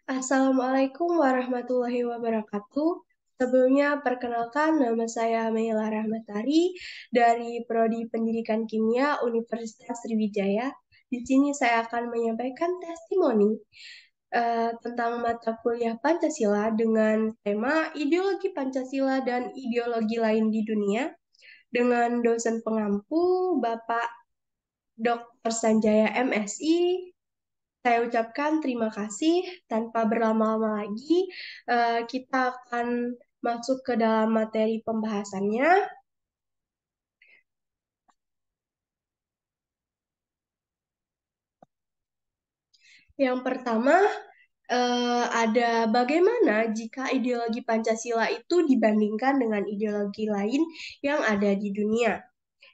Assalamualaikum warahmatullahi wabarakatuh. Sebelumnya, perkenalkan nama saya Meila Rahmatari dari Prodi Pendidikan Kimia Universitas Sriwijaya. Di sini saya akan menyampaikan testimoni tentang mata kuliah Pancasila dengan tema Ideologi Pancasila dan Ideologi Lain di Dunia dengan dosen pengampu Bapak Dr. Sanjaya MSI. Saya ucapkan terima kasih. Tanpa berlama-lama lagi, kita akan masuk ke dalam materi pembahasannya. Yang pertama, ada bagaimana jika ideologi Pancasila itu dibandingkan dengan ideologi lain yang ada di dunia.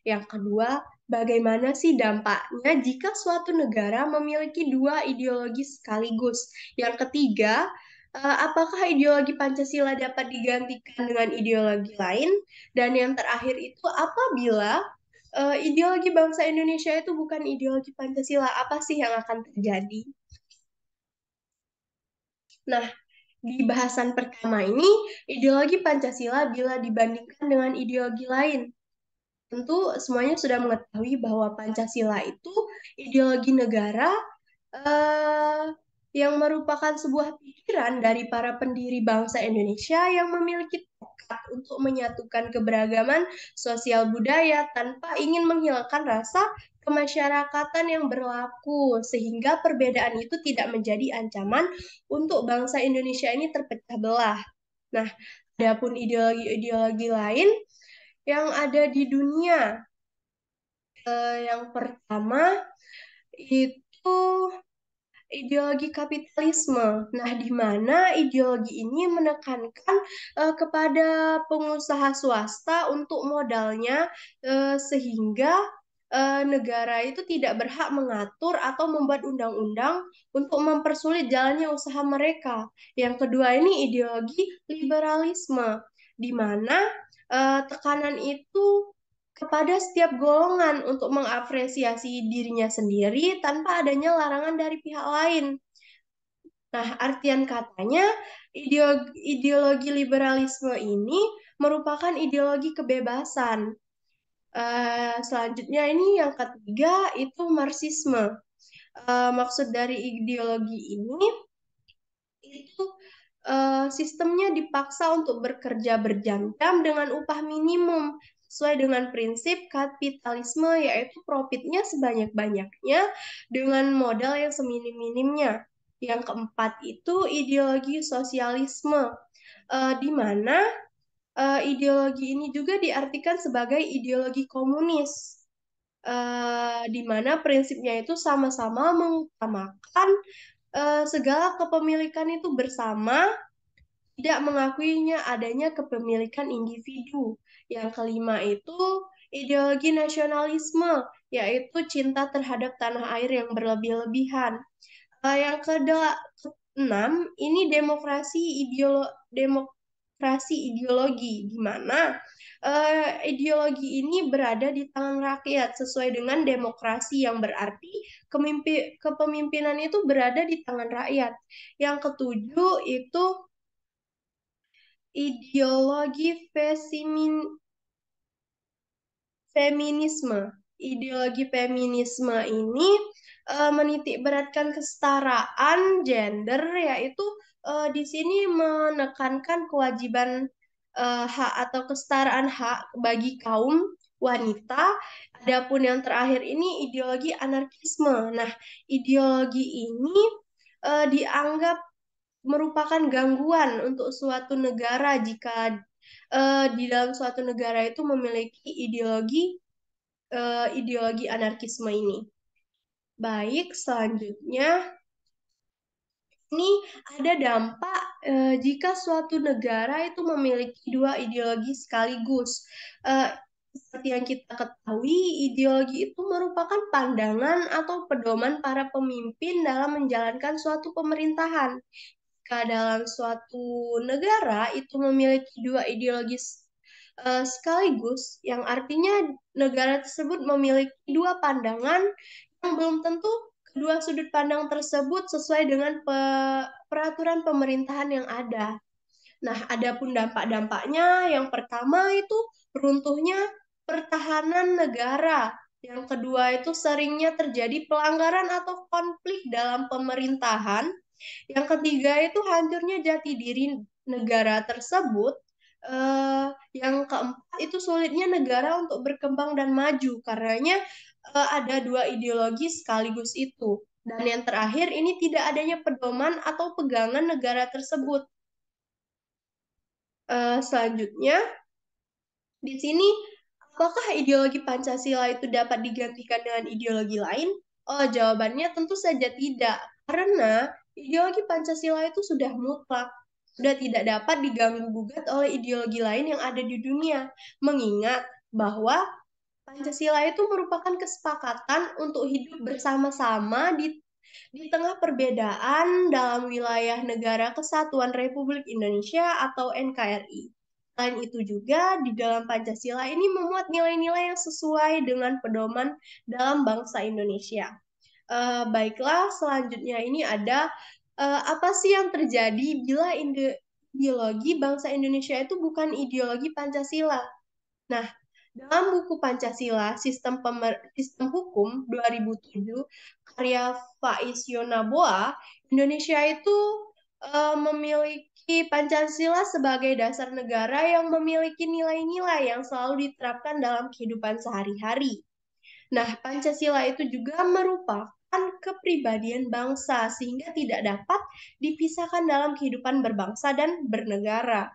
Yang kedua, bagaimana sih dampaknya jika suatu negara memiliki dua ideologi sekaligus? Yang ketiga, apakah ideologi Pancasila dapat digantikan dengan ideologi lain? Dan yang terakhir itu, apabila ideologi bangsa Indonesia itu bukan ideologi Pancasila, apa sih yang akan terjadi? Nah, di bahasan pertama ini, ideologi Pancasila bila dibandingkan dengan ideologi lain. Tentu semuanya sudah mengetahui bahwa Pancasila itu ideologi negara eh, yang merupakan sebuah pikiran dari para pendiri bangsa Indonesia yang memiliki tekad untuk menyatukan keberagaman sosial budaya tanpa ingin menghilangkan rasa kemasyarakatan yang berlaku, sehingga perbedaan itu tidak menjadi ancaman untuk bangsa Indonesia ini terpecah belah. Nah, adapun ideologi-ideologi lain yang ada di dunia, yang pertama itu ideologi kapitalisme. Nah, di mana ideologi ini menekankan kepada pengusaha swasta untuk modalnya, sehingga negara itu tidak berhak mengatur atau membuat undang-undang untuk mempersulit jalannya usaha mereka. Yang kedua ini ideologi liberalisme, di mana tekanan itu kepada setiap golongan untuk mengapresiasi dirinya sendiri tanpa adanya larangan dari pihak lain. Nah, artian katanya, ideologi liberalisme ini merupakan ideologi kebebasan. Selanjutnya ini yang ketiga itu Marxisme. Maksud dari ideologi ini itu sistemnya dipaksa untuk bekerja berjam-jam dengan upah minimum sesuai dengan prinsip kapitalisme, yaitu profitnya sebanyak-banyaknya dengan modal yang seminim-minimnya. Yang keempat itu ideologi sosialisme, di mana ideologi ini juga diartikan sebagai ideologi komunis, di mana prinsipnya itu sama-sama mengutamakan segala kepemilikan itu bersama, tidak mengakuinya adanya kepemilikan individu. Yang kelima itu ideologi nasionalisme, yaitu cinta terhadap tanah air yang berlebih-lebihan. Yang keenam, ini demokrasi ideologi, di mana ideologi ini berada di tangan rakyat sesuai dengan demokrasi yang berarti kepemimpinan itu berada di tangan rakyat. Yang ketujuh itu ideologi feminisme. Ideologi feminisme ini menitik beratkan kesetaraan gender, yaitu di sini menekankan kewajiban hak atau kesetaraan hak bagi kaum wanita. Adapun yang terakhir ini ideologi anarkisme. Nah, ideologi ini dianggap merupakan gangguan untuk suatu negara jika di dalam suatu negara itu memiliki ideologi anarkisme ini. Baik, selanjutnya ini ada dampak jika suatu negara itu memiliki dua ideologi sekaligus. Eh, Seperti yang kita ketahui, ideologi itu merupakan pandangan atau pedoman para pemimpin dalam menjalankan suatu pemerintahan. Jika dalam suatu negara itu memiliki dua ideologi sekaligus, yang artinya negara tersebut memiliki dua pandangan yang belum tentu kedua sudut pandang tersebut sesuai dengan peraturan pemerintahan yang ada. Nah, adapun dampak-dampaknya, yang pertama itu runtuhnya pertahanan negara. Yang kedua itu seringnya terjadi pelanggaran atau konflik dalam pemerintahan. Yang ketiga itu hancurnya jati diri negara tersebut. Yang keempat itu sulitnya negara untuk berkembang dan maju karenanya ada dua ideologi sekaligus itu. Dan yang terakhir ini tidak adanya pedoman atau pegangan negara tersebut. Selanjutnya, di sini, apakah ideologi Pancasila itu dapat digantikan dengan ideologi lain? Oh, jawabannya tentu saja tidak, karena ideologi Pancasila itu sudah mutlak, sudah tidak dapat diganggu-gugat oleh ideologi lain yang ada di dunia. Mengingat bahwa Pancasila itu merupakan kesepakatan untuk hidup bersama-sama di tengah perbedaan dalam wilayah Negara Kesatuan Republik Indonesia atau NKRI. Selain itu juga, di dalam Pancasila ini memuat nilai-nilai yang sesuai dengan pedoman dalam bangsa Indonesia. Baiklah, selanjutnya ini ada apa sih yang terjadi bila ideologi bangsa Indonesia itu bukan ideologi Pancasila? Nah, dalam buku Pancasila, Sistem Hukum 2007, karya Faiz Yonaboa, Indonesia itu memiliki Pancasila sebagai dasar negara yang memiliki nilai-nilai yang selalu diterapkan dalam kehidupan sehari-hari. Nah, Pancasila itu juga merupakan kepribadian bangsa sehingga tidak dapat dipisahkan dalam kehidupan berbangsa dan bernegara.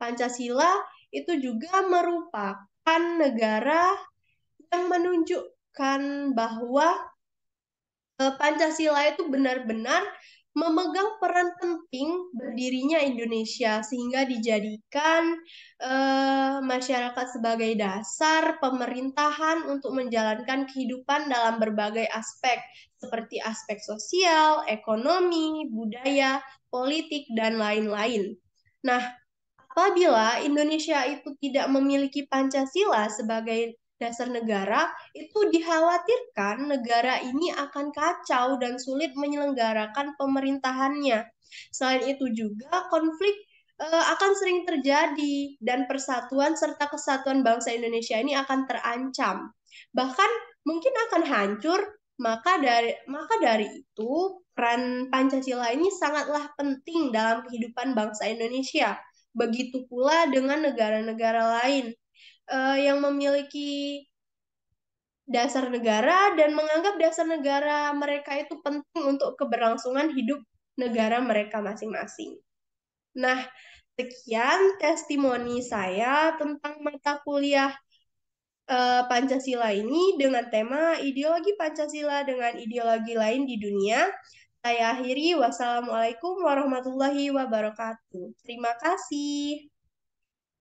Pancasila itu juga merupakan negara yang menunjukkan bahwa Pancasila itu benar-benar memegang peran penting berdirinya Indonesia sehingga dijadikan masyarakat sebagai dasar pemerintahan untuk menjalankan kehidupan dalam berbagai aspek seperti aspek sosial, ekonomi, budaya, politik, dan lain-lain. Nah, apabila Indonesia itu tidak memiliki Pancasila sebagai dasar negara, itu dikhawatirkan negara ini akan kacau dan sulit menyelenggarakan pemerintahannya. Selain itu juga konflik akan sering terjadi dan persatuan serta kesatuan bangsa Indonesia ini akan terancam. Bahkan mungkin akan hancur, maka dari itu peran Pancasila ini sangatlah penting dalam kehidupan bangsa Indonesia. Begitu pula dengan negara-negara lain yang memiliki dasar negara dan menganggap dasar negara mereka itu penting untuk keberlangsungan hidup negara mereka masing-masing. Nah, sekian testimoni saya tentang mata kuliah Pancasila ini dengan tema ideologi Pancasila dengan ideologi lain di dunia. Saya akhiri, wassalamualaikum warahmatullahi wabarakatuh. Terima kasih.